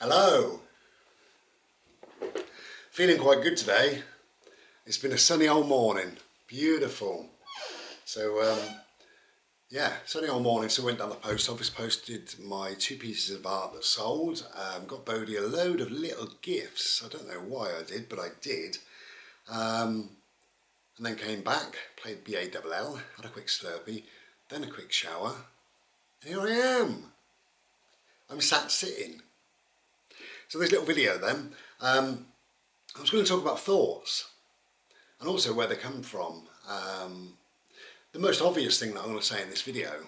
Hello! Feeling quite good today. It's been a sunny old morning. Beautiful. So, yeah, sunny old morning. So I went down the post office, posted my 2 pieces of art that sold. Got Bodie a load of little gifts. I don't know why I did, but I did. And then came back, played BALL, had a quick Slurpee, then a quick shower. And here I am. I'm sat sitting. So this little video then, I was going to talk about thoughts and also where they come from. The most obvious thing that I'm going to say in this video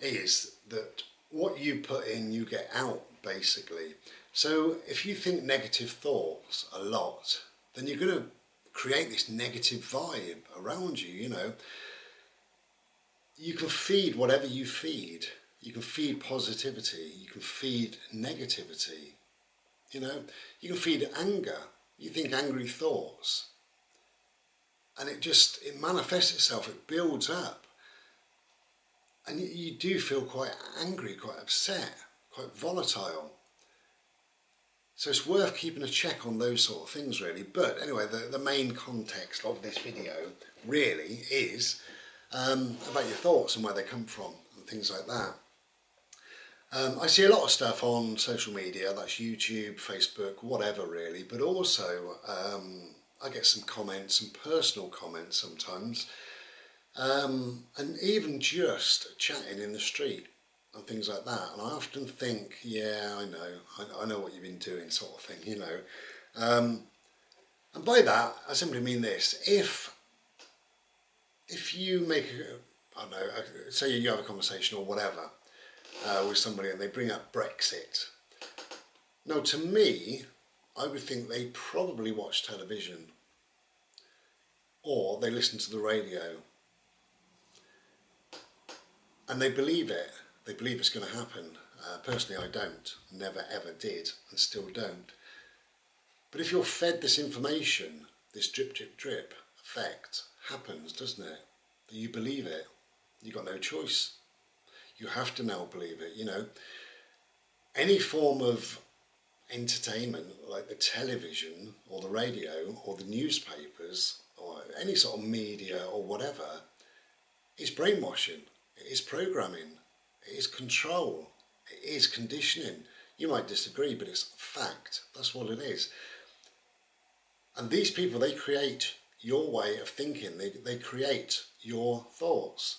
is that what you put in, you get out, basically. So if you think negative thoughts a lot, then you're going to create this negative vibe around you, you know. You can feed whatever you feed. You can feed positivity, you can feed negativity. You know, you can feed anger. You think angry thoughts, and it manifests itself. It builds up, and you do feel quite angry, quite upset, quite volatile. So it's worth keeping a check on those sort of things, really. But anyway, the main context of this video really is about your thoughts and where they come from and things like that. I see a lot of stuff on social media, that's YouTube, Facebook, whatever really, but also I get some comments, some personal comments sometimes, and even just chatting in the street and things like that. And I often think, yeah, I know what you've been doing, sort of thing, you know. And by that, I simply mean this: if you make, I don't know, say you have a conversation or whatever, with somebody and they bring up Brexit. Now to me, I would think they probably watch television or they listen to the radio and they believe it. They believe it's going to happen. Personally I don't, never ever did and still don't. But if you're fed this information, this drip drip drip effect happens, doesn't it? That you believe it, you've got no choice. You have to now believe it, you know. Any form of entertainment, like the television or the radio or the newspapers or any sort of media or whatever, is brainwashing, it is programming, it is control, it is conditioning. You might disagree, but it's fact. That's what it is. And these people, they create your way of thinking. They create your thoughts.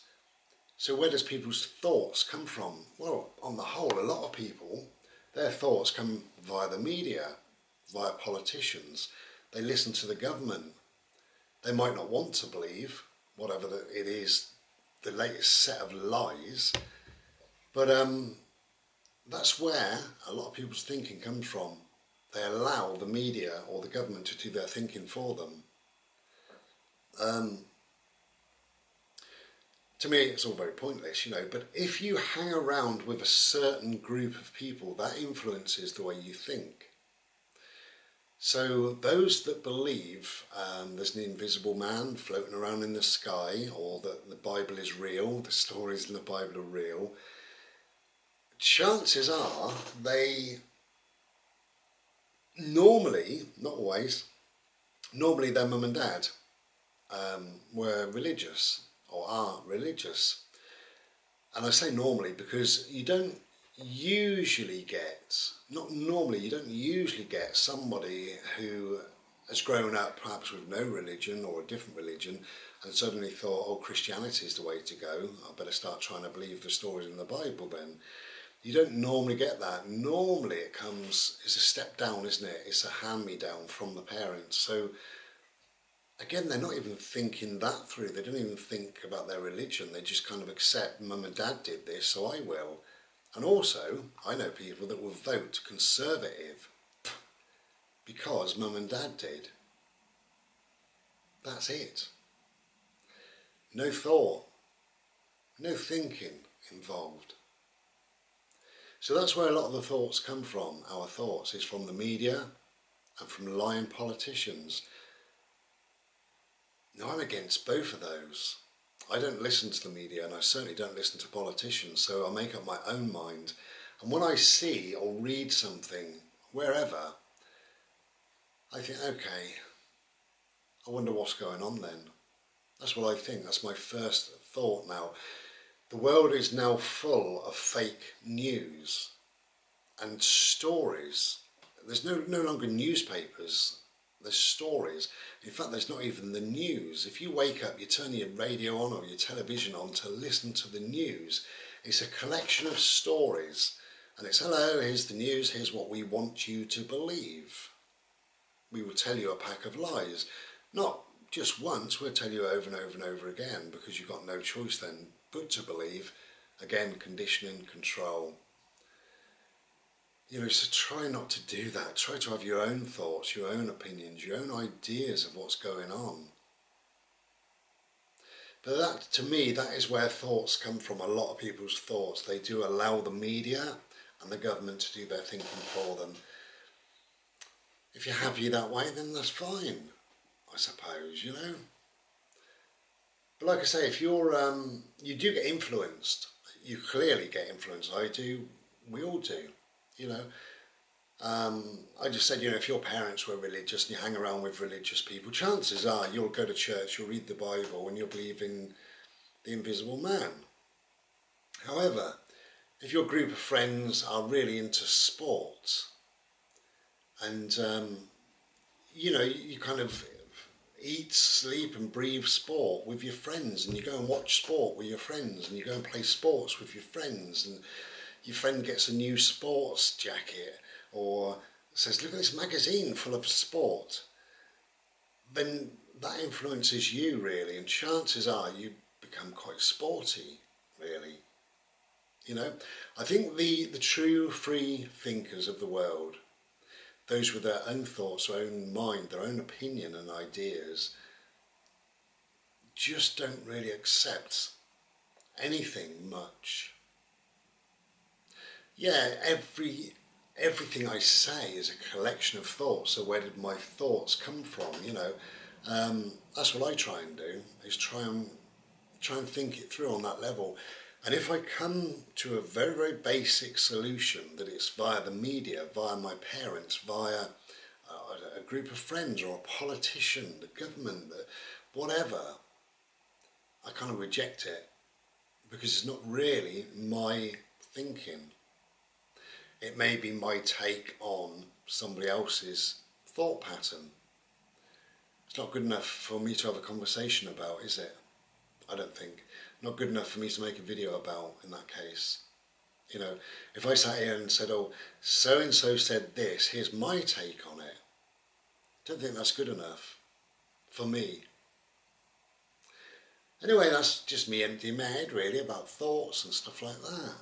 So where does people's thoughts come from? Well, on the whole, a lot of people, their thoughts come via the media, via politicians. They listen to the government. They might not want to believe whatever it is, the latest set of lies, but that's where a lot of people's thinking comes from. They allow the media or the government to do their thinking for them. To me, it's all very pointless, you know, but if you hang around with a certain group of people, that influences the way you think. So those that believe there's an invisible man floating around in the sky, or that the Bible is real, the stories in the Bible are real, chances are they normally, not always, normally their mum and dad were religious or are religious. And I say normally because you don't usually get, you don't usually get somebody who has grown up perhaps with no religion or a different religion and suddenly thought, oh, Christianity is the way to go, I better start trying to believe the stories in the Bible then. You don't normally get that. Normally it comes, it's a step down, isn't it? It's a hand-me-down from the parents. So again, they're not even thinking that through. They don't even think about their religion. They just kind of accept, mum and dad did this, so I will. And also, I know people that will vote Conservative because mum and dad did. That's it. No thought, no thinking involved. So that's where a lot of the thoughts come from. Our thoughts is from the media and from lying politicians. Now, I'm against both of those. I don't listen to the media and I certainly don't listen to politicians, so I make up my own mind And when I see or read something, wherever, I think, okay, I wonder what's going on then. That's what I think. That's my first thought now. The world is now full of fake news and stories. There's no longer newspapers, there's stories. In fact, there's not even the news. If you wake up, you turn your radio on or your television on to listen to the news, it's a collection of stories. And it's, hello, here's the news, here's what we want you to believe. We will tell you a pack of lies. Not just once, we'll tell you over and over and over again, because you've got no choice then but to believe. Again, conditioning, control. You know, so try not to do that. Try to have your own thoughts, your own opinions, your own ideas of what's going on. But that, to me, that is where thoughts come from. A lot of people's thoughts, they do allow the media and the government to do their thinking for them. If you're happy that way, then that's fine, I suppose, you know. But like I say, if you're, you do get influenced. You clearly get influenced. I do. We all do. You know, I just said, you know, if your parents were religious and you hang around with religious people, chances are you'll go to church, you'll read the Bible, and you'll believe in the invisible man. However, if your group of friends are really into sport, and you know, you kind of eat, sleep and breathe sport with your friends, and you go and watch sport with your friends, and you go and play sports with your friends, and your friend gets a new sports jacket or says, look at this magazine full of sport, then that influences you really, and chances are you become quite sporty, really. You know, I think the true free thinkers of the world, those with their own thoughts, their own mind, their own opinion and ideas, just don't really accept anything much. Yeah, everything I say is a collection of thoughts. So where did my thoughts come from? You know, that's what I try and do, is try and think it through on that level. And if I come to a very, very basic solution, that it's via the media, via my parents, via a group of friends or a politician, the government, whatever, I kind of reject it, because it's not really my thinking. It may be my take on somebody else's thought pattern. It's not good enough for me to have a conversation about, is it? I don't think. Not good enough for me to make a video about, in that case. You know, if I sat here and said, oh, so-and-so said this, here's my take on it, I don't think that's good enough for me. Anyway, that's just me emptying my head, really, about thoughts and stuff like that.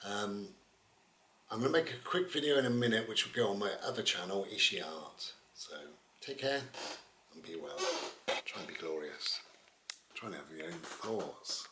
I'm going to make a quick video in a minute which will go on my other channel, Ishi Art. So take care and be well. Try and be glorious. Try and have your own thoughts.